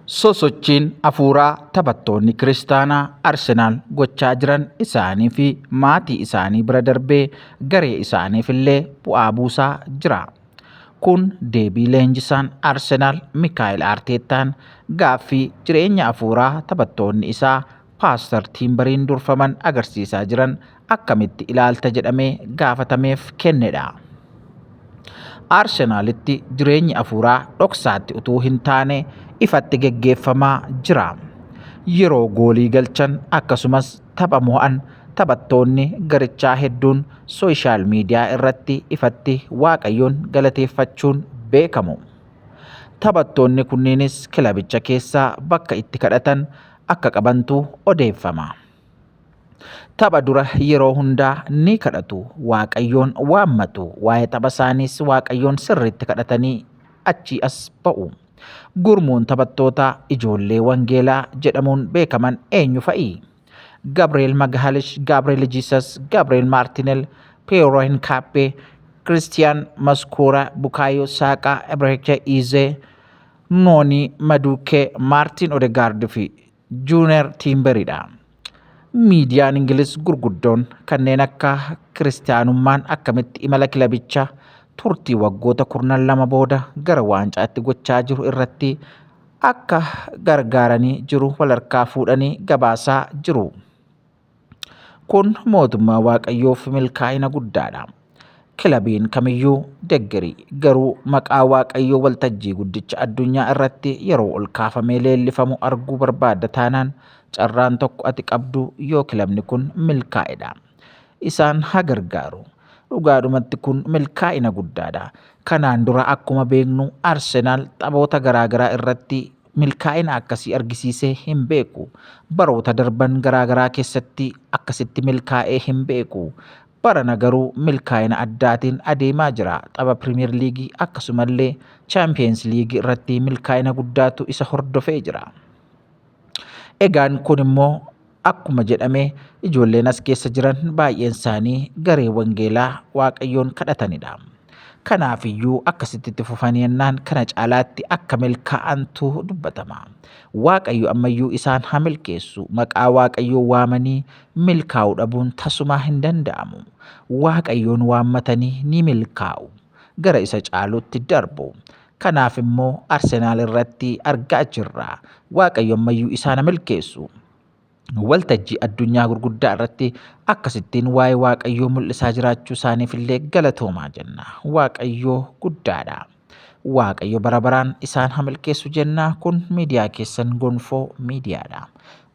Sosochiin hafuuraa taphattoonni kiristaanaa Arsenaal gochaa jiran isaanii fi maatii isaanii bira darbee garee isaaniif illee bu'aa buusaa jira. Kun deebii leenjisaan Arsenaal Miikaayil Arteetaan gaaffii jireenya hafuuraa taphattoonni isaa Paaster Tiimbariin durfaman agarsiisaa jiran akkamitti ilaalta jedhamee gaafatameef kennedha. Arsenaalitti jireenyi hafuuraa dhoksaatti utuu hin taane ifatti geggeeffamaa jira. Yeroo goolii galchan akkasumas tapha mo'an taphattoonni garichaa hedduun sooshaal miidiyaa irratti ifatti Waaqayyoon galateeffachuun beekamu. Taphattoonni kunniinis kilabicha keessaa bakka itti kadhatan akka qabantu odeeffama. Tapha dura yeroo hundaa ni kadhatu, Waaqayyoon waammatu, waa'ee tapha isaaniis Waaqayyoon sirriitti kadhatanii achii as ba'u. Gurmuun taphattoota ijoollee wangeelaa jedhamuun beekaman eenyu fa'i? Gabriel Magalhaalish, Gabriel Jesus, Gabriel Martinel, Piero Hincapié, Christian Mascora, Bukayo Saka, Eberechi Eze, Noni Madueke, Martin Odegaard fi Junior Timberiidha. Miidiyaan Ingiliz gurguddoon kanneen akka kiristaanummaan akkamitti imala kilabichaa turtii waggoota 12 booda gara waancaatti gochaa jiru irratti akka gargaaranii jiru walharkaa fuudhanii gabaasaa jiru. Kun mootummaa Waaqayyoof milkaa'ina guddaadha. Kilabiin kamiyyuu deggari, garuu maqaa Waaqayyoo waltajjii guddicha addunyaa irratti yeroo ol kaafamee leellifamu arguu barbaadda taanaan carraan tokko ati qabdu yoo kilabni kun milkaa'edha. Isaan haa gargaaru. Dhugaadhumatti kun milkaa'ina guddaadha. Kanaan dura akkuma beeknu Arsenaal taphoota garaagaraa irratti milkaa'ina akkasii argisiisee hin beeku. Baroota darban garaagaraa keessatti akkasitti milkaa'ee hin beeku. Barana garuu milkaa'ina addaatiin adeemaa jira. Tapha Piriimiyer Liigii akkasumallee Chaampiyeens Liigii irratti milkaa'ina guddaatu isa hordofee jira. Egaan kun immoo akkuma jedhame ijoolleen as keessa jiran baay'een isaanii garee wangeelaa Waaqayyoon kadhatanidha. Kanaafiyyuu akkasitti itti fufanii yennaan kana caalaatti akka milkaa'antu dubbatama. Waaqayyo ammayyuu isaan haa milkeessu. Maqaa Waaqayyoo waamanii milkaa'uu dhabuun tasumaa hin danda'amu. Waaqayyoon waammatanii ni milkaa'u. Gara isa caalutti darbu. Kanaaf immoo Arsenaal irratti argaa jirra. Waaqayyo ammayyuu isaan haa milkeessu. Waltajjii addunyaa gurguddaa irratti akkasittiin waa'ee Waaqayyoo mul'isaa jiraachuu isaaniif illee galatoomaa jenna. Waaqayyoo guddaadha. Waaqayyo bara baraan isaan haa milkeessu jenna. Kun miidiyaa keessan Gonfoo Miidiyaadha.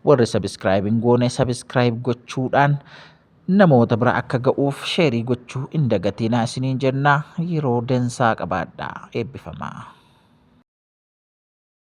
Warri sabiskiraayib hin goone sabiskiraayib gochuudhaan namoota bira akka ga'uuf sheerii gochuu hin dagatinaa isiniin jenna. Yeroo dansaa qabaadhaa. Eebbifamaa.